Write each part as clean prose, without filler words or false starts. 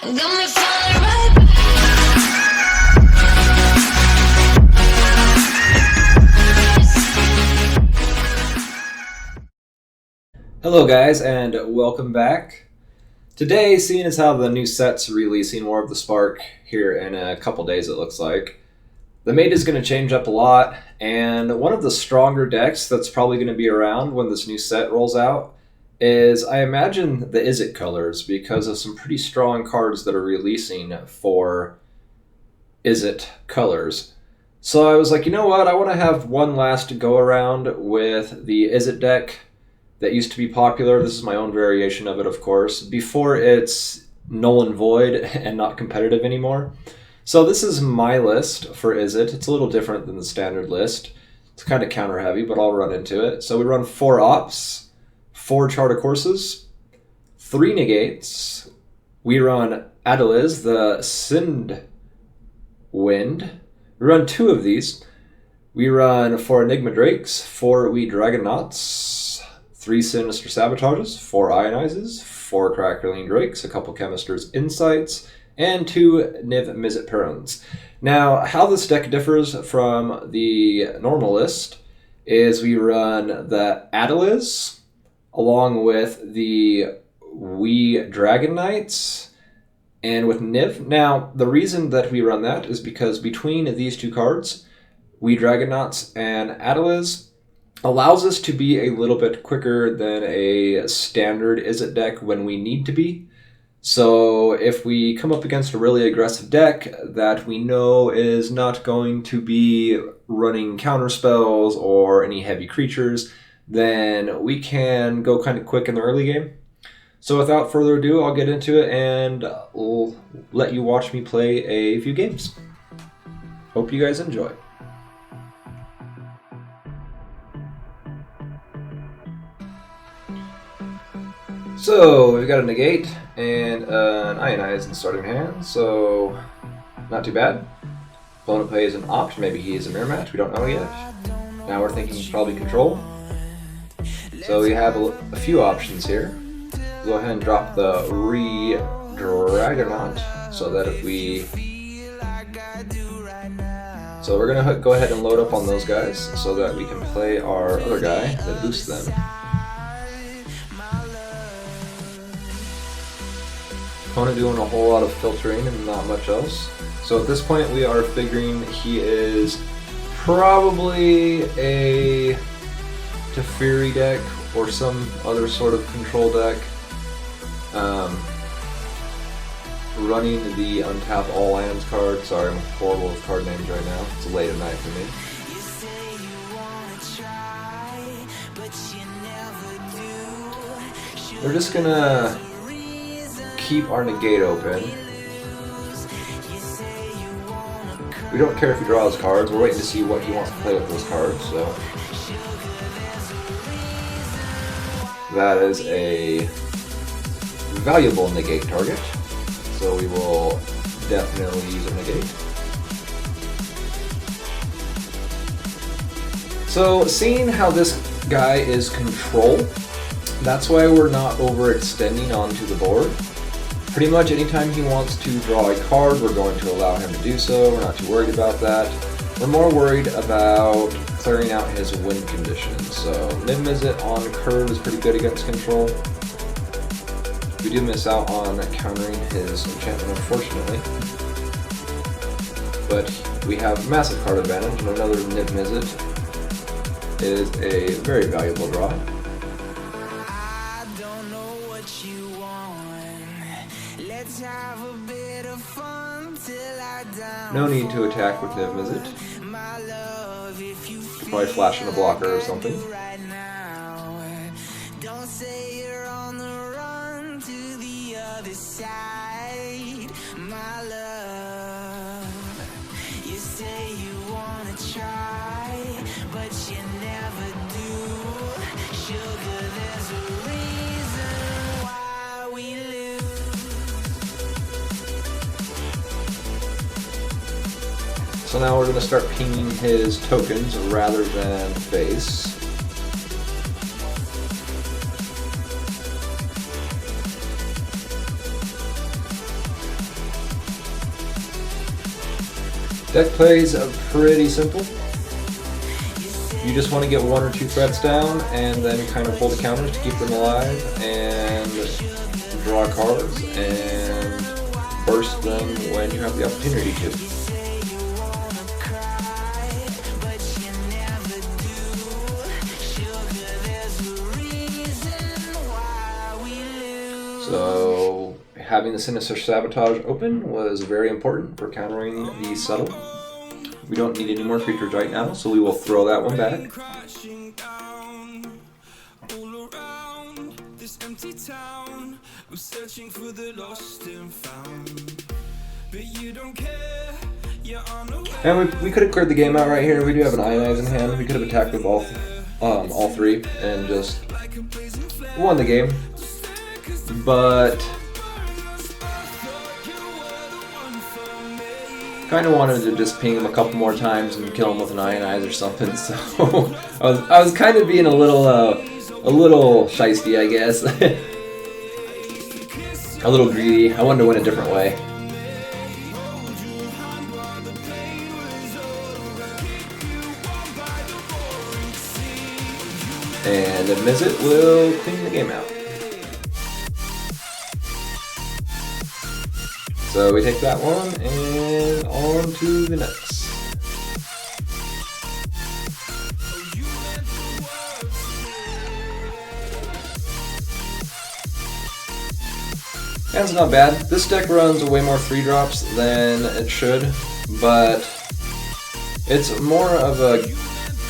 Got me falling right back. Hello guys, and welcome back. Today, seeing as how the new set's releasing War of the Spark here in a couple days it looks like, the meta is going to change up a lot, and one of the stronger decks that's probably going to be around when this new set rolls out is, I imagine, the Izzet colors, because of some pretty strong cards that are releasing for Izzet colors. So I was like, you know what, I want to have one last go around with the Izzet deck that used to be popular. This is my own variation of it, of course, before it's null and void and not competitive anymore. So this is my list for Izzet. It's a little different than the standard list. It's kind of counter heavy, but I'll run into it. So we run 4 ops, 4 chart of courses, 3 negates. We run Adeliz, the Cinder Wind. We run 2 of these. We run 4 Enigma Drakes, 4 Wee Dragonauts, 3 Sinister Sabotages, 4 Ionizes, 4 Crackling Drakes, a couple Chemisters Insights, and 2 Niv-Mizzet Paruns. Now, how this deck differs from the normal list is we run the Adeliz along with the Wee Dragonauts and with Niv. Now, the reason that we run that is because between these 2 cards, Wee Dragonauts and Adeliz, allows us to be a little bit quicker than a standard Izzet deck when we need to be. So if we come up against a really aggressive deck that we know is not going to be running counter spells or any heavy creatures, then we can go kind of quick in the early game. So without further ado, I'll get into it and I'll let you watch me play a few games. Hope you guys enjoy. So we've got a Negate and an Ionize in the starting hand, so not too bad. Opponent plays an Opt, maybe he is a mirror match, we don't know yet. Now we're thinking he's probably control. So we have a few options here. Go ahead and drop the Wee Dragonaut, so that if we... So we're going to go ahead and load up on those guys, so that we can play our other guy that boosts them. Opponent doing a whole lot of filtering and not much else. So at this point we are figuring he is probably a Teferi deck or some other sort of control deck. Running the untap all lands card. Sorry, I'm horrible with card names right now. It's late at night for me. We're just gonna keep our negate open. We don't care if he draws cards, we're waiting to see what he wants to play with those cards, so. That is a valuable negate target, so we will definitely use a negate. So, seeing how this guy is control, that's why we're not overextending onto the board. Pretty much anytime he wants to draw a card, we're going to allow him to do so. We're not too worried about that. We're more worried about clearing out his win conditions. So Niv-Mizzet on curve is pretty good against control. We do miss out on countering his enchantment, unfortunately. But we have massive card advantage, and another Niv-Mizzet is a very valuable draw. No need to attack with Niv-Mizzet. Probably flash in a blocker or something. So now we're going to start pinging his tokens rather than face. Deck plays pretty simple. You just want to get 1 or 2 threats down and then kind of pull the counters to keep them alive and draw cards and burst them when you have the opportunity to. So having the Sinister Sabotage open was very important for countering the Settle. We don't need any more creatures right now, so we will throw that one back. And we could have cleared the game out right here. We do have an Ionize in hand. We could have attacked with all 3 and just won the game. But kind of wanted to just ping him a couple more times and kill him with an Ionize or something. So I was kind of being a little shiesty, I guess. A little greedy. I wanted to win a different way. And Niv-Mizzet will clean the game out. So we take that one and on to the next. That's not bad. This deck runs way more 3-drops than it should, but it's more of a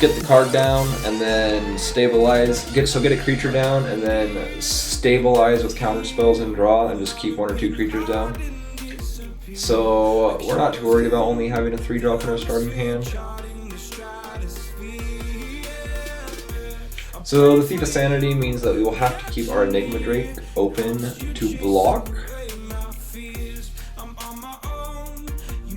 get the card down and then stabilize. Get a creature down and then stabilize with counter spells and draw and just keep 1 or 2 creatures down. So we're not too worried about only having a 3-drop in our starting hand. So the Thief of Sanity means that we will have to keep our Enigma Drake open to block.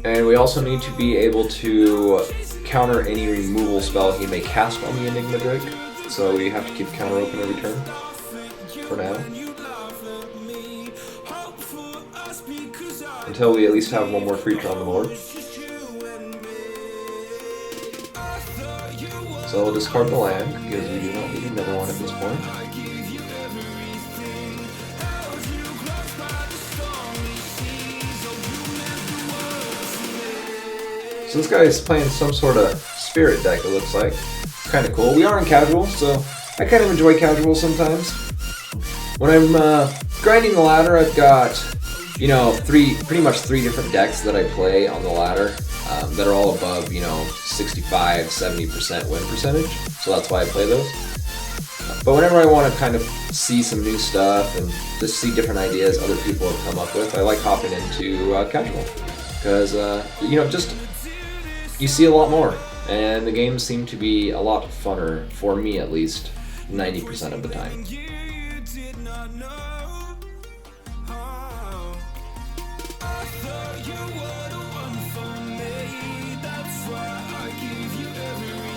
And we also need to be able to counter any removal spell he may cast on the Enigma Drake. So we have to keep counter open every turn for now. Until we at least have 1 more creature on the board. So we'll discard the land, because we do not need another one at this point. So this guy is playing some sort of spirit deck, it looks like. Kind of cool. We are in casual, so I kind of enjoy casual sometimes. When I'm grinding the ladder, I've got, you know, pretty much three different decks that I play on the ladder that are all above, you know, 65, 70% win percentage. So that's why I play those. But whenever I want to kind of see some new stuff and just see different ideas other people have come up with, I like hopping into casual. Because, you know, just, you see a lot more. And the games seem to be a lot funner, for me at least, 90% of the time.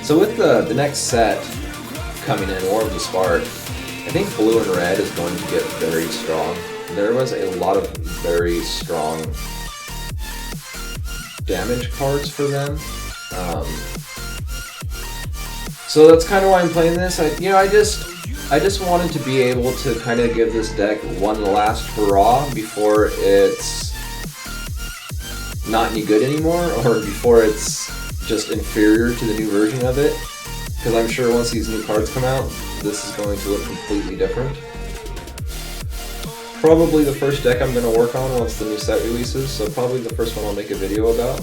So with the next set coming in, War of the Spark, I think blue and red is going to get very strong. There was a lot of very strong damage cards for them. So that's kind of why I'm playing this. I just wanted to be able to kind of give this deck one last hurrah before it's not any good anymore, or before it's just inferior to the new version of it. Because I'm sure once these new cards come out, this is going to look completely different. Probably the first deck I'm going to work on once the new set releases, so probably the first one I'll make a video about.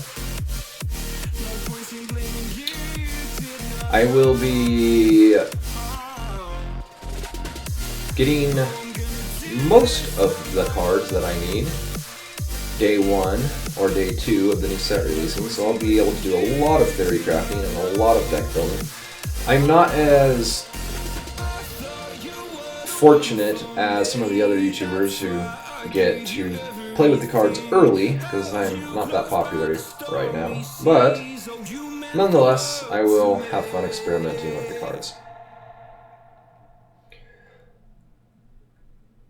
I will be getting most of the cards that I need day 1 or day 2 of the new set releasing, so I'll be able to do a lot of theory crafting and a lot of deck building. I'm not as fortunate as some of the other YouTubers who get to play with the cards early, because I'm not that popular right now, but nonetheless, I will have fun experimenting with the cards.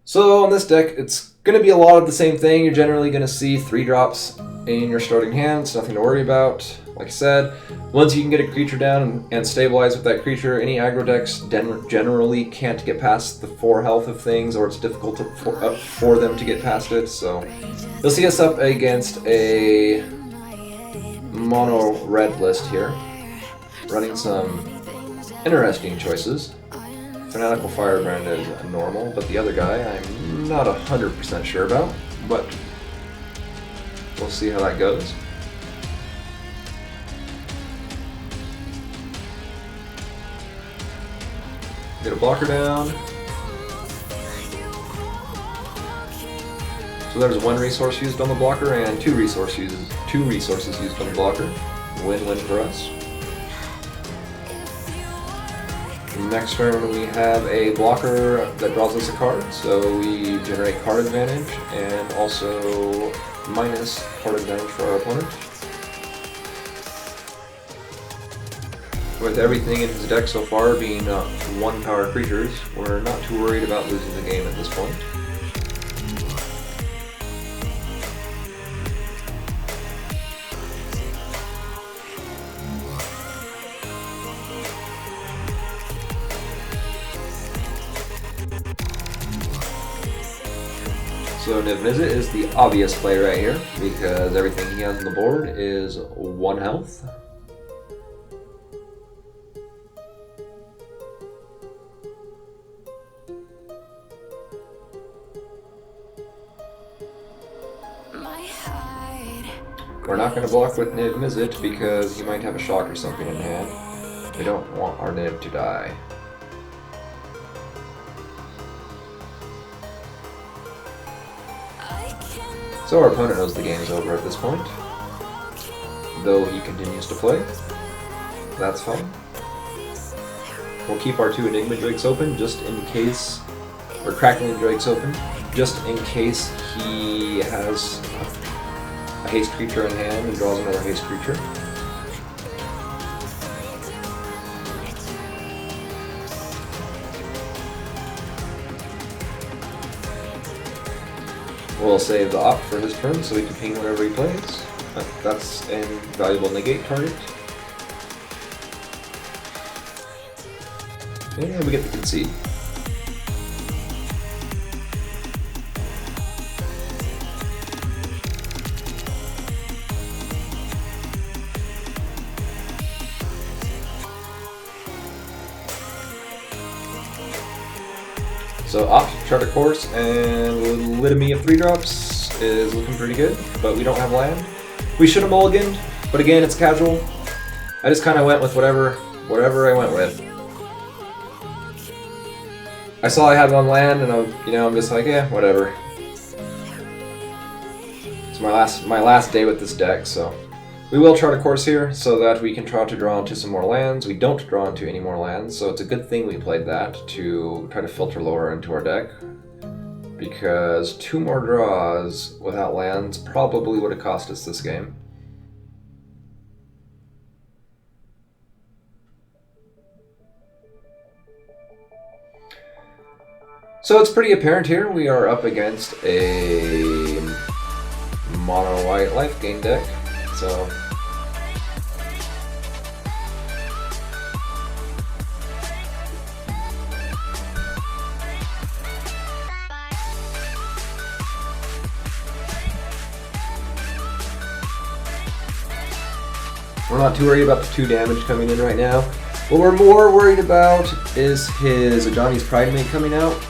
So on this deck, it's going to be a lot of the same thing. You're generally going to see 3 drops in your starting hand. It's nothing to worry about. Like I said, once you can get a creature down and stabilize with that creature, any aggro decks generally can't get past the 4 health of things, or it's difficult for them to get past it. So you'll see us up against a mono red list here, running some interesting choices. Fanatical Firebrand is normal, but the other guy I'm not 100% sure about, but we'll see how that goes. Get a blocker down. So there's 1 resource used on the blocker and 2 resources used on the blocker. Win-win for us. Next turn we have a blocker that draws us a card, so we generate card advantage and also minus card advantage for our opponent. With everything in his deck so far being 1 power creatures, we're not too worried about losing the game at this point. So Niv-Mizzet is the obvious play right here, because everything he has on the board is 1 health. We're not going to block with Niv-Mizzet because he might have a shock or something in hand. We don't want our Niv to die. So our opponent knows the game is over at this point, though he continues to play. That's fine. We'll keep our 2 Enigma Drakes open just in case, or Crackling Drakes open, just in case he has a haste creature in hand and draws another haste creature. We'll save the op for his turn so he can ping whenever he plays. That's a valuable negate target. And we get the concede. So opt chart a course, and litany of 3-drops is looking pretty good, but we don't have land. We should have mulliganed, but again, it's casual. I just kind of went with whatever I went with. I saw I had 1 land, and I'm just like, yeah, whatever. It's my last day with this deck, so we will chart a course here so that we can try to draw into some more lands. We don't draw into any more lands, so it's a good thing we played that to try to filter lower into our deck, because 2 more draws without lands probably would have cost us this game. So it's pretty apparent here we are up against a mono white life gain deck. So we're not too worried about the 2 damage coming in right now. What we're more worried about is his Adeliz Pridemate coming out.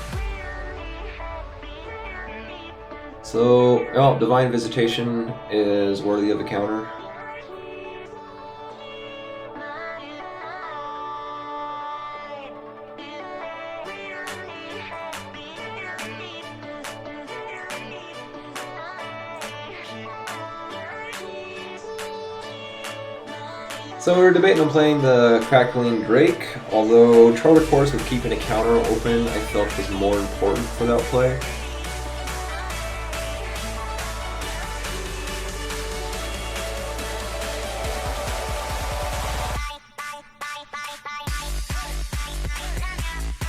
So, oh, Divine Visitation is worthy of a counter. So we were debating on playing the Crackling Drake, although Chart a Course with keeping a counter open I felt was more important for that play.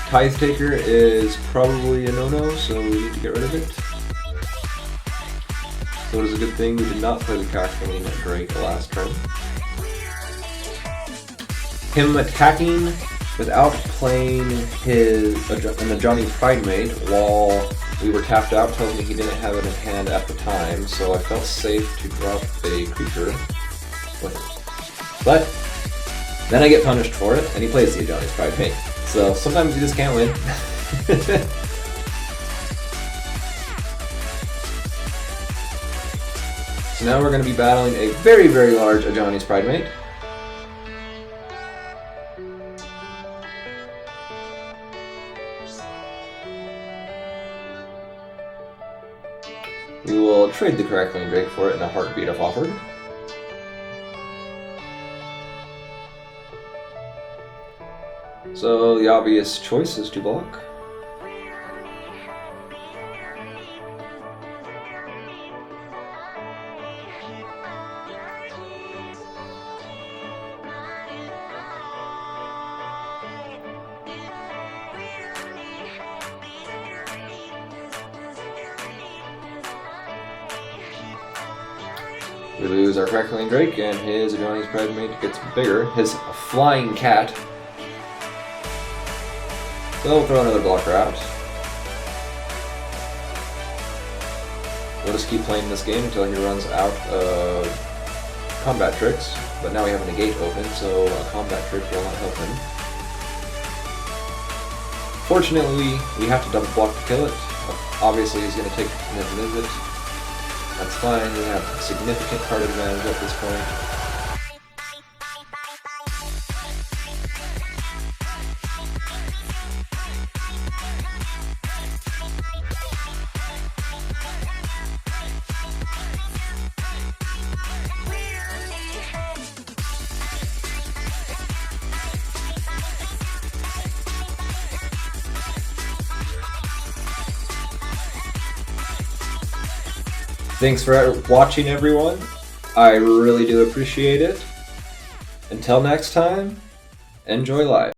Tithe Taker is probably a no-no, so we need to get rid of it. So it is a good thing we did not play the Crackling Drake last turn. Him attacking without playing an Ajani Pridemate while we were tapped out tells me he didn't have it in hand at the time, so I felt safe to drop a creature with it. But then I get punished for it, and he plays the Ajani Pridemate. So sometimes you just can't win. So now we're going to be battling a very, very large Ajani's Pridemate. We will trade the Crackling Drake for it in a heartbeat if offered. So the obvious choice is to block. We lose our Crackling Drake, and his Ionize Pridemate gets bigger. His flying cat. So we'll throw another blocker out. We'll just keep playing this game until he runs out of combat tricks. But now we have a Negate open, so a combat trick will not help him. Fortunately, we have to double block to kill it. Obviously, he's going to take Niv-Mizzet. That's fine, we have significant card advantage at this point. Thanks for watching, everyone. I really do appreciate it. Until next time, enjoy life.